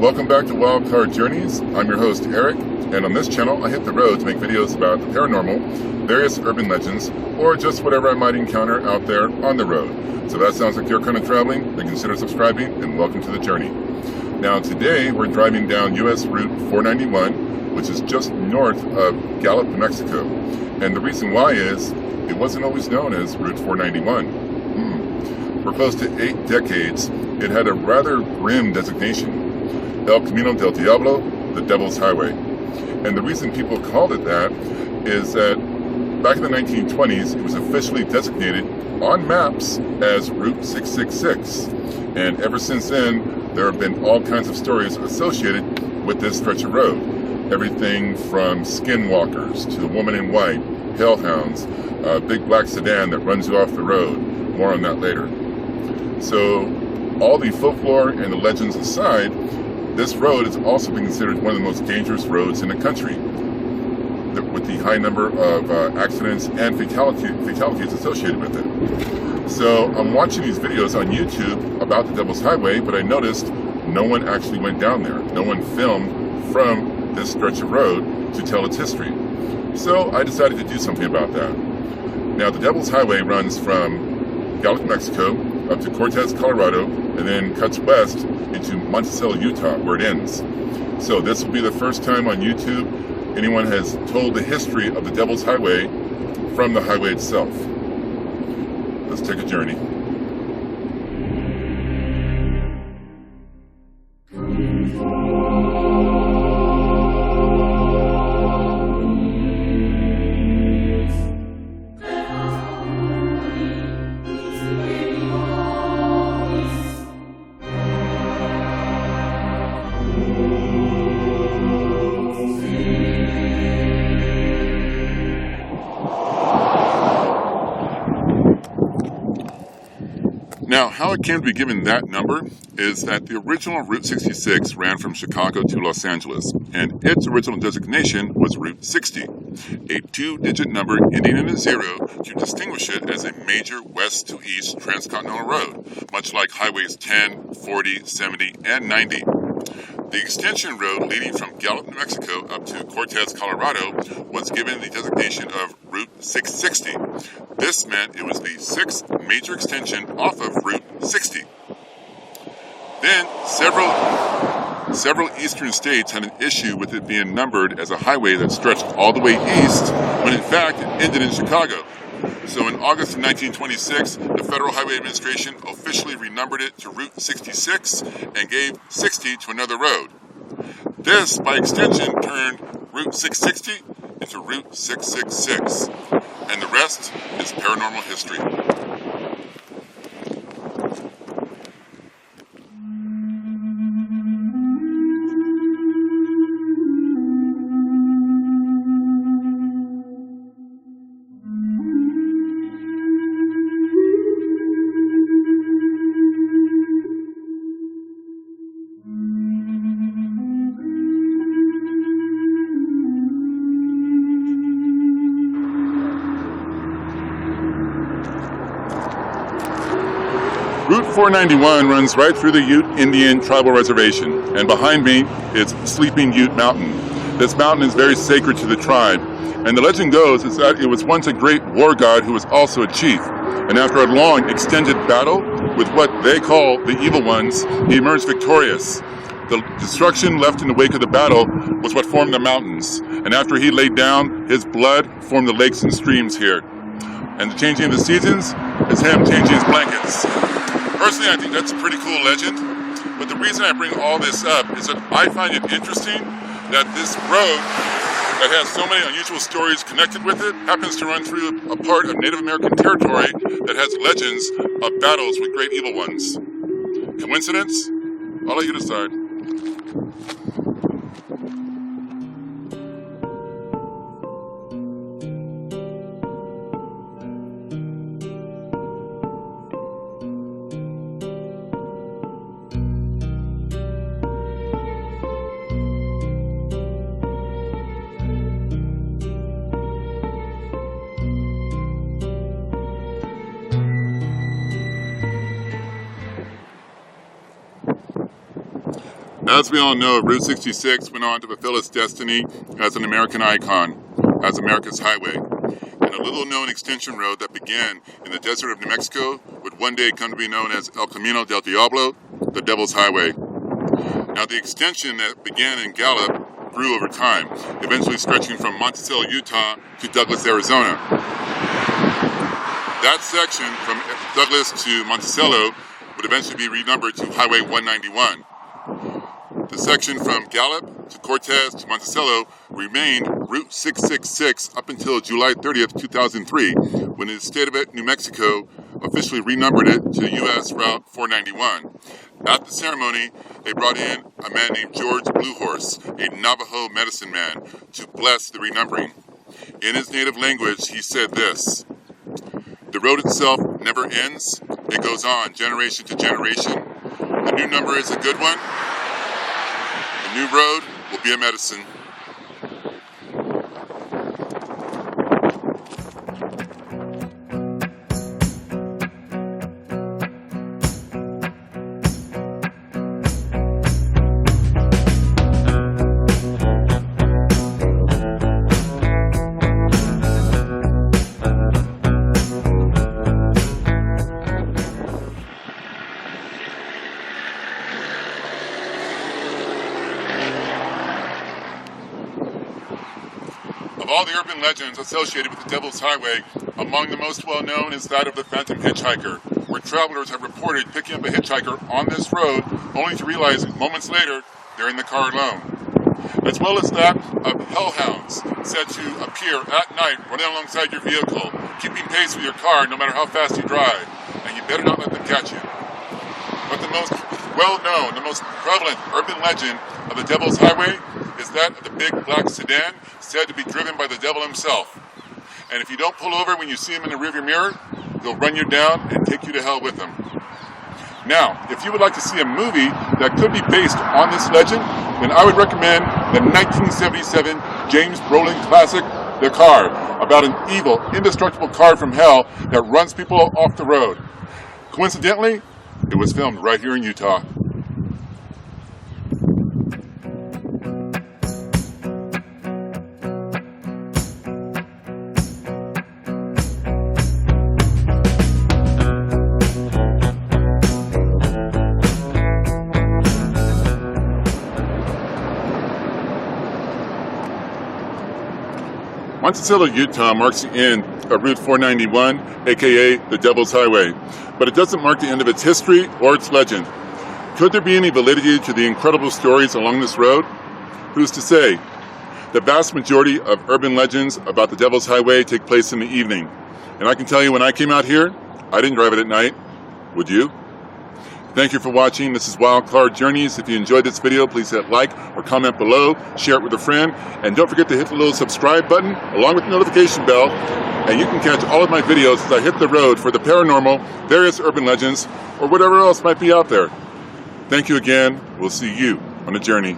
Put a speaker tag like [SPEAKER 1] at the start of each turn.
[SPEAKER 1] Welcome back to Wild Card Journeys. I'm your host, Eric, and on this channel I hit the road to make videos about the paranormal, various urban legends, or just whatever I might encounter out there on the road. So that sounds like you're kind of traveling, then consider subscribing, and welcome to the journey. Now today we're driving down US Route 491, which is just north of Gallup, New Mexico. And the reason why is, it wasn't always known as Route 491. For close to 8 decades, it had a rather grim designation. El Camino del Diablo, the Devil's Highway. And the reason people called it that is that back in the 1920s, it was officially designated on maps as Route 666. And ever since then, there have been all kinds of stories associated with this stretch of road. Everything from skinwalkers to a woman in white, hellhounds, a big black sedan that runs you off the road. More on that later. So, all the folklore and the legends aside, this road has also been considered one of the most dangerous roads in the country, with the high number of accidents and fatalities associated with it. So I'm watching these videos on YouTube about the Devil's Highway, but I noticed no one actually went down there. No one filmed from this stretch of road to tell its history. So I decided to do something about that. Now the Devil's Highway runs from Gallup, Mexico, up to Cortez, Colorado, and then cuts west into Monticello, Utah, where it ends. So this will be the first time on YouTube anyone has told the history of the Devil's Highway from the highway itself. Let's take a journey. Now, how it came to be given that number is that the original Route 66 ran from Chicago to Los Angeles, and its original designation was Route 60, a 2-digit number ending in a 0 to distinguish it as a major west-to-east transcontinental road, much like highways 10, 40, 70, and 90. The extension road leading from Gallup, New Mexico up to Cortez, Colorado was given the designation of Route 660. This meant it was the 6th major extension off of Route 60. Then several eastern states had an issue with it being numbered as a highway that stretched all the way east when in fact it ended in Chicago. So in August of 1926, the Federal Highway Administration officially renumbered it to Route 66 and gave 60 to another road. This, by extension, turned Route 660 into Route 666, and the rest is paranormal history. Route 491 runs right through the Ute Indian Tribal Reservation, and behind me is Sleeping Ute Mountain. This mountain is very sacred to the tribe, and the legend goes is that it was once a great war god who was also a chief, and after a long extended battle with what they call the evil ones, he emerged victorious. The destruction left in the wake of the battle was what formed the mountains, and after he laid down, his blood formed the lakes and streams here. And the changing of the seasons is him changing his blankets. Personally, I think that's a pretty cool legend, but the reason I bring all this up is that I find it interesting that this road that has so many unusual stories connected with it happens to run through a part of Native American territory that has legends of battles with great evil ones. Coincidence? I'll let you decide. As we all know, Route 66 went on to fulfill its destiny as an American icon, as America's highway. And a little-known extension road that began in the desert of New Mexico would one day come to be known as El Camino del Diablo, the Devil's Highway. Now, the extension that began in Gallup grew over time, eventually stretching from Monticello, Utah to Douglas, Arizona. That section from Douglas to Monticello would eventually be renumbered to Highway 191. The section from Gallup to Cortez to Monticello remained Route 666 up until July 30th, 2003, when the state of New Mexico officially renumbered it to U.S. Route 491. At the ceremony, they brought in a man named George Bluehorse, a Navajo medicine man, to bless the renumbering. In his native language, he said this: "The road itself never ends. It goes on generation to generation. The new number is a good one. The new road will be a medicine." Of all the urban legends associated with the Devil's Highway, among the most well-known is that of the Phantom Hitchhiker, where travelers have reported picking up a hitchhiker on this road only to realize moments later they're in the car alone. As well as that of hellhounds said to appear at night running alongside your vehicle, keeping pace with your car no matter how fast you drive, and you better not let them catch you. But the most well-known, the most prevalent urban legend of the Devil's Highway is that of the big black sedan said to be driven by the devil himself. And if you don't pull over when you see him in the rearview mirror, he'll run you down and take you to hell with him. Now, if you would like to see a movie that could be based on this legend, then I would recommend the 1977 James Brolin classic, The Car, about an evil, indestructible car from hell that runs people off the road. Coincidentally, it was filmed right here in Utah. Monticello, Utah marks the end of Route 491, aka the Devil's Highway, but it doesn't mark the end of its history or its legend. Could there be any validity to the incredible stories along this road? Who's to say? The vast majority of urban legends about the Devil's Highway take place in the evening, and I can tell you when I came out here, I didn't drive it at night. Would you? Thank you for watching. This is Wild Card Journeys. If you enjoyed this video, please hit like or comment below, share it with a friend, and don't forget to hit the little subscribe button along with the notification bell, and you can catch all of my videos as I hit the road for the paranormal, various urban legends, or whatever else might be out there. Thank you again. We'll see you on the journey.